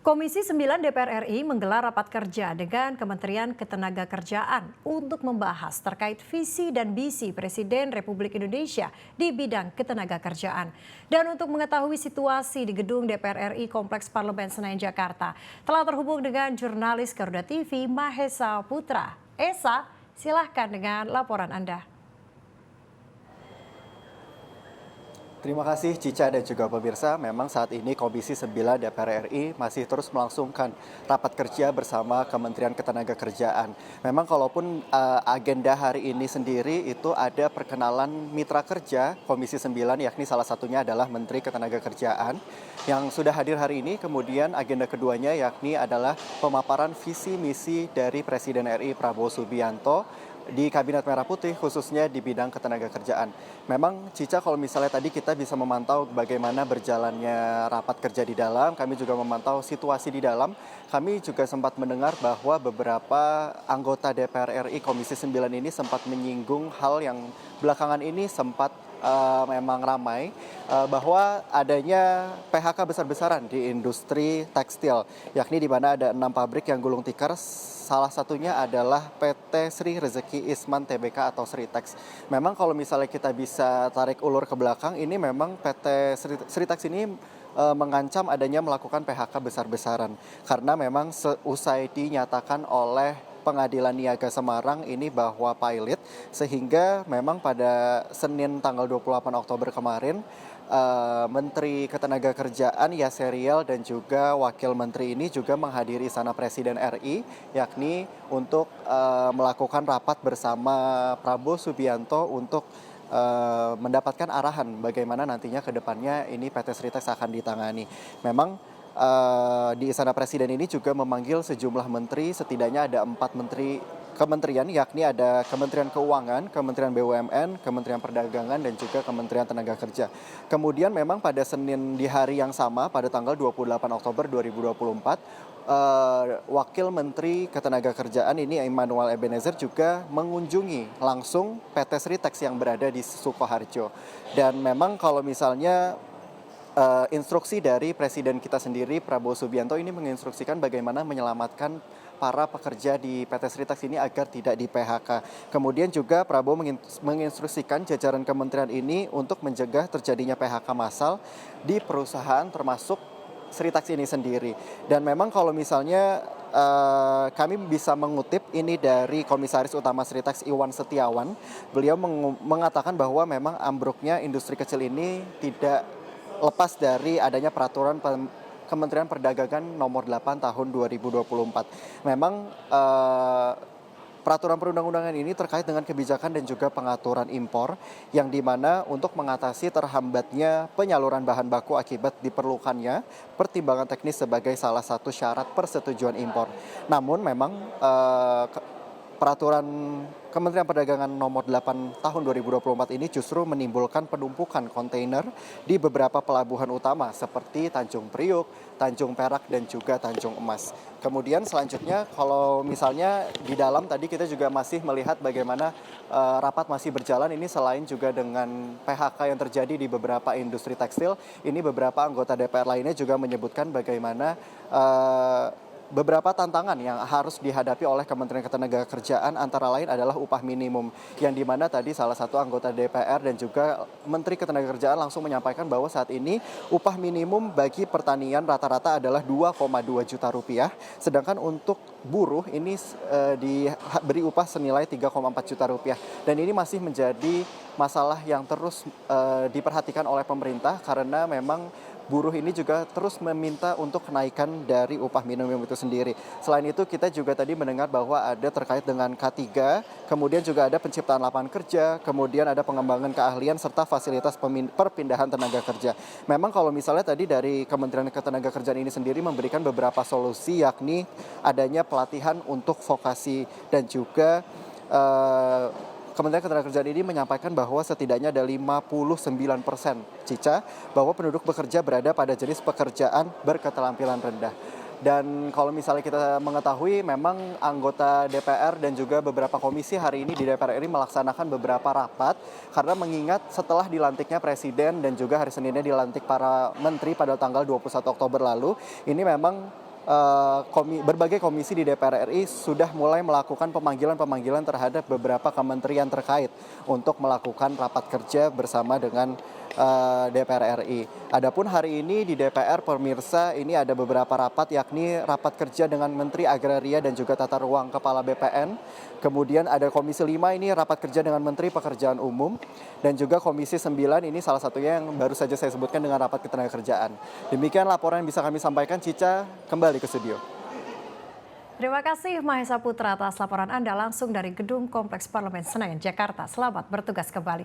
Komisi 9 DPR RI menggelar rapat kerja dengan Kementerian Ketenagakerjaan untuk membahas terkait visi dan misi Presiden Republik Indonesia di bidang ketenagakerjaan. Dan untuk mengetahui situasi di gedung DPR RI Kompleks Parlemen Senayan Jakarta, telah terhubung dengan jurnalis Garuda TV Mahesa Putra. Esa, silahkan dengan laporan Anda. Terima kasih Cica dan juga pemirsa. Memang saat ini Komisi 9 DPR RI masih terus melangsungkan rapat kerja bersama Kementerian Ketenagakerjaan. Memang kalaupun agenda hari ini sendiri itu ada perkenalan mitra kerja Komisi 9, yakni salah satunya adalah Menteri Ketenagakerjaan yang sudah hadir hari ini. Kemudian agenda keduanya yakni adalah pemaparan visi misi dari Presiden RI Prabowo Subianto di Kabinet Merah Putih, khususnya di bidang ketenagakerjaan. Memang Cica, kalau misalnya tadi kita bisa memantau bagaimana berjalannya rapat kerja di dalam, kami juga memantau situasi di dalam. Kami juga sempat mendengar bahwa beberapa anggota DPR RI Komisi 9 ini sempat menyinggung hal yang belakangan ini sempat memang ramai, bahwa adanya PHK besar-besaran di industri tekstil, yakni di mana ada 6 pabrik yang gulung tikar. Salah satunya adalah PT Sri Rezeki Isman Tbk atau Sritex. Memang kalau misalnya kita bisa tarik ulur ke belakang, ini memang PT Sritex ini mengancam adanya melakukan PHK besar-besaran. Karena memang seusai dinyatakan oleh Pengadilan Niaga Semarang ini bahwa pilot, sehingga memang pada Senin tanggal 28 Oktober kemarin, Menteri Ketenagakerjaan Yaserial dan juga Wakil Menteri ini juga menghadiri Istana Presiden RI, yakni untuk melakukan rapat bersama Prabowo Subianto untuk mendapatkan arahan bagaimana nantinya ke depannya ini PT Sritex akan ditangani. Memang di Istana Presiden ini juga memanggil sejumlah menteri, setidaknya ada 4 kementerian, yakni ada Kementerian Keuangan, Kementerian BUMN, Kementerian Perdagangan, dan juga Kementerian Tenaga Kerja. Kemudian memang pada Senin di hari yang sama, pada tanggal 28 Oktober 2024, Wakil Menteri Ketenagakerjaan ini Immanuel Ebenezer juga mengunjungi langsung PT Sritex yang berada di Sukoharjo. Dan memang kalau misalnya instruksi dari Presiden kita sendiri, Prabowo Subianto, ini menginstruksikan bagaimana menyelamatkan para pekerja di PT Sritex ini agar tidak di PHK. Kemudian juga Prabowo menginstruksikan jajaran kementerian ini untuk mencegah terjadinya PHK massal di perusahaan termasuk Sritex ini sendiri. Dan memang kalau misalnya kami bisa mengutip ini dari Komisaris Utama Sritex Iwan Setiawan, beliau mengatakan bahwa memang ambruknya industri kecil ini tidak lepas dari adanya peraturan Kementerian Perdagangan nomor 8 tahun 2024. Memang peraturan perundang-undangan ini terkait dengan kebijakan dan juga pengaturan impor, yang dimana untuk mengatasi terhambatnya penyaluran bahan baku akibat diperlukannya pertimbangan teknis sebagai salah satu syarat persetujuan impor. Namun memang peraturan Kementerian Perdagangan nomor 8 tahun 2024 ini justru menimbulkan penumpukan kontainer di beberapa pelabuhan utama seperti Tanjung Priuk, Tanjung Perak, dan juga Tanjung Emas. Kemudian selanjutnya kalau misalnya di dalam tadi kita juga masih melihat bagaimana rapat masih berjalan ini, selain juga dengan PHK yang terjadi di beberapa industri tekstil, ini beberapa anggota DPR lainnya juga menyebutkan bagaimana beberapa tantangan yang harus dihadapi oleh Kementerian Ketenagakerjaan, antara lain adalah upah minimum, yang dimana tadi salah satu anggota DPR dan juga Menteri Ketenagakerjaan langsung menyampaikan bahwa saat ini upah minimum bagi pertanian rata-rata adalah 2,2 juta rupiah, sedangkan untuk buruh ini diberi upah senilai 3,4 juta rupiah. Dan ini masih menjadi masalah yang terus diperhatikan oleh pemerintah, karena memang buruh ini juga terus meminta untuk kenaikan dari upah minimum itu sendiri. Selain itu kita juga tadi mendengar bahwa ada terkait dengan K3, kemudian juga ada penciptaan lapangan kerja, kemudian ada pengembangan keahlian serta fasilitas perpindahan tenaga kerja. Memang kalau misalnya tadi dari Kementerian Ketenagakerjaan ini sendiri memberikan beberapa solusi, yakni adanya pelatihan untuk vokasi, dan juga Kementerian Ketenagakerjaan ini menyampaikan bahwa setidaknya ada 59% Cica bahwa penduduk bekerja berada pada jenis pekerjaan berketerampilan rendah. Dan kalau misalnya kita mengetahui, memang anggota DPR dan juga beberapa komisi hari ini di DPR RI melaksanakan beberapa rapat, karena mengingat setelah dilantiknya Presiden dan juga hari Seninnya dilantik para menteri pada tanggal 21 Oktober lalu, ini memang berbagai komisi di DPR RI sudah mulai melakukan pemanggilan-pemanggilan terhadap beberapa kementerian terkait untuk melakukan rapat kerja bersama dengan DPR RI. Adapun hari ini di DPR pemirsa ini ada beberapa rapat, yakni rapat kerja dengan Menteri Agraria dan juga Tata Ruang Kepala BPN. Kemudian ada Komisi 5 ini rapat kerja dengan Menteri Pekerjaan Umum, dan juga Komisi 9 ini salah satunya yang baru saja saya sebutkan dengan rapat ketenagakerjaan. Demikian laporan yang bisa kami sampaikan. Cica, kembali ke studio. Terima kasih Mahesa Putra atas laporan Anda langsung dari Gedung Kompleks Parlemen Senayan, Jakarta. Selamat bertugas kembali.